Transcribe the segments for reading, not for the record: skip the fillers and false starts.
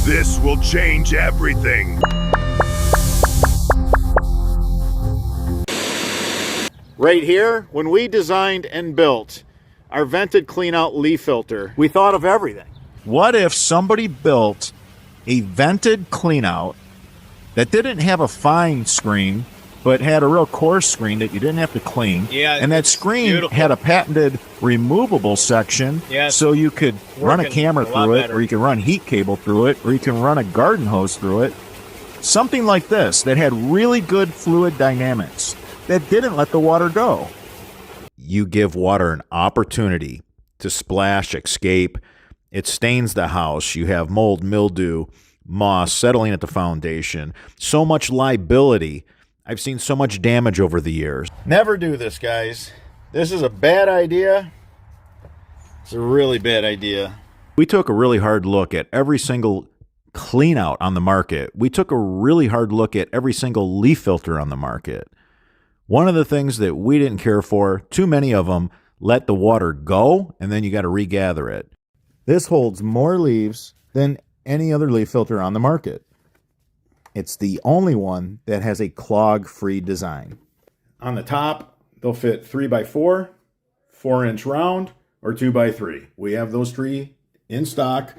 This will change everything. Right here, when we designed and built our vented cleanout leaf filter, we thought of everything. What if somebody built a vented cleanout that didn't have a fine screen, but had a real coarse screen that you didn't have to clean? Yeah, and that screen had a patented removable section, so you could run a camera through it, or you can run heat cable through it, or you can run a garden hose through it. Something like this that had really good fluid dynamics that didn't let the water go. You give water an opportunity to splash, escape. It stains the house. You have mold, mildew, moss settling at the foundation. So much liability. I've seen so much damage over the years. Never do this, guys. This is a bad idea. It's a really bad idea. We took a really hard look at every single cleanout on the market. We took a really hard look at every single leaf filter on the market. One of the things that we didn't care for, too many of them let the water go, and then you got to regather it. This holds more leaves than any other leaf filter on the market. It's the only one that has a clog-free design. On the top, they'll fit 3x4, 4-inch round, or 2x3. We have those three in stock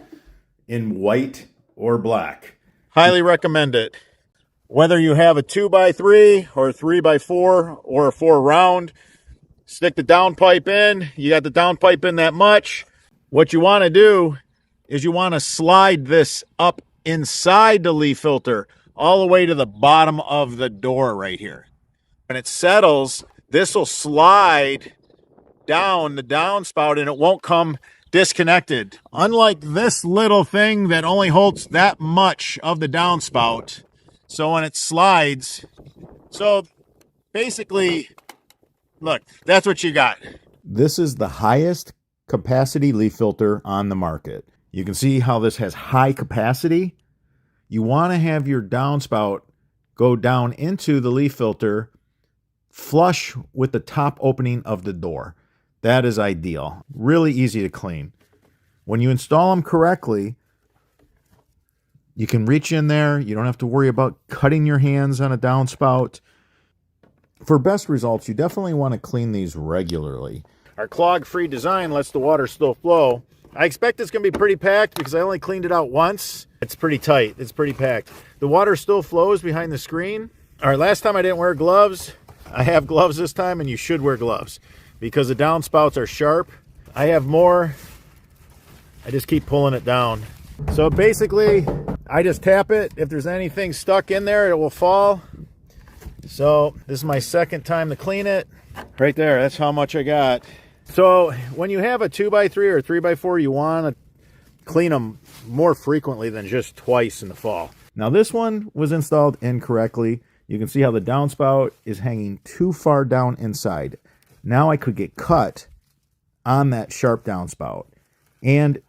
in white or black. Highly recommend it. Whether you have a 2x3 or a 3x4 or a 4 round, stick the downpipe in. You got the downpipe in that much. What you want to do is you want to slide this up inside the leaf filter all the way to the bottom of the door right here. When it settles, this will slide down the downspout and it won't come disconnected. Unlike this little thing that only holds that much of the downspout. So when it slides, so basically, look, that's what you got. This is the highest capacity leaf filter on the market. You can see how this has high capacity. You want to have your downspout go down into the leaf filter flush with the top opening of the door. That is ideal. Really easy to clean. When you install them correctly, you can reach in there. You don't have to worry about cutting your hands on a downspout. For best results, you definitely want to clean these regularly. Our clog-free design lets the water still flow. I expect it's going to be pretty packed because I only cleaned it out once. It's pretty tight. It's pretty packed. The water still flows behind the screen. All right, last time I didn't wear gloves. I have gloves this time, and you should wear gloves because the downspouts are sharp. I have more. I just keep pulling it down. So basically, I just tap it. If there's anything stuck in there, it will fall. So this is my second time to clean it. Right there, that's how much I got. So when you have a 2x3 or 3x4, you want to clean them more frequently than just twice in the fall. Now this one was installed incorrectly. You can see how the downspout is hanging too far down inside. Now I could get cut on that sharp downspout. And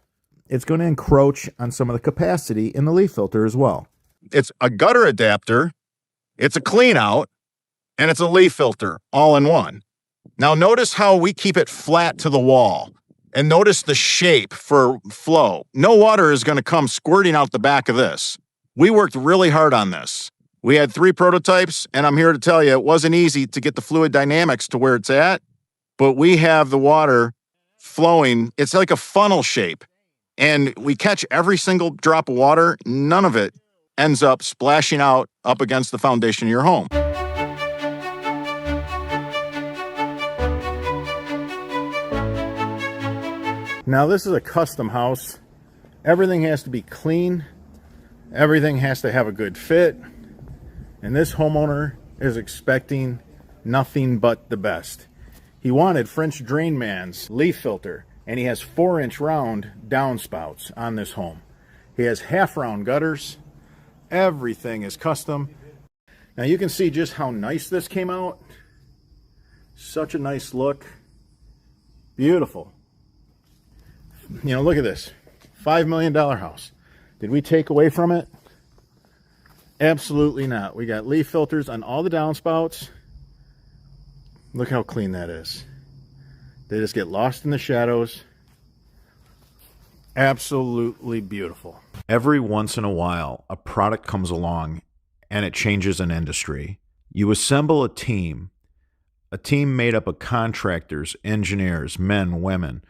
it's going to encroach on some of the capacity in the leaf filter as well. It's a gutter adapter, it's a clean out, and it's a leaf filter all in one. Now notice how we keep it flat to the wall. And notice the shape for flow. No water is going to come squirting out the back of this. We worked really hard on this. We had 3 prototypes, and I'm here to tell you it wasn't easy to get the fluid dynamics to where it's at, but we have the water flowing. It's like a funnel shape. And we catch every single drop of water. None of it ends up splashing out up against the foundation of your home. Now this is a custom house. Everything has to be clean. Everything has to have a good fit. And this homeowner is expecting nothing but the best. He wanted French Drain Man's leaf filter. And he has 4-inch round downspouts on this home. He has half-round gutters. Everything is custom. Now you can see just how nice this came out. Such a nice look. Beautiful. You know, look at this. $5 million house. Did we take away from it? Absolutely not. We got leaf filters on all the downspouts. Look how clean that is. They just get lost in the shadows. Absolutely beautiful. Every once in a while, a product comes along and it changes an industry. You assemble a team made up of contractors, engineers, men, women,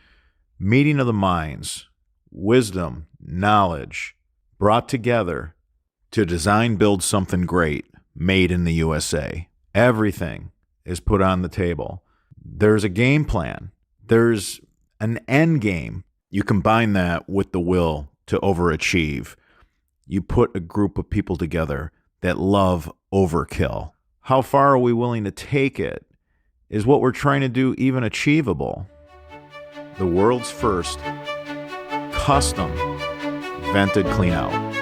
meeting of the minds, wisdom, knowledge, brought together to design, build something great, made in the USA. Everything is put on the table. There's a game plan. There's an end game. You combine that with the will to overachieve. You put a group of people together that love overkill. How far are we willing to take it? Is what we're trying to do even achievable? The world's first custom vented cleanout.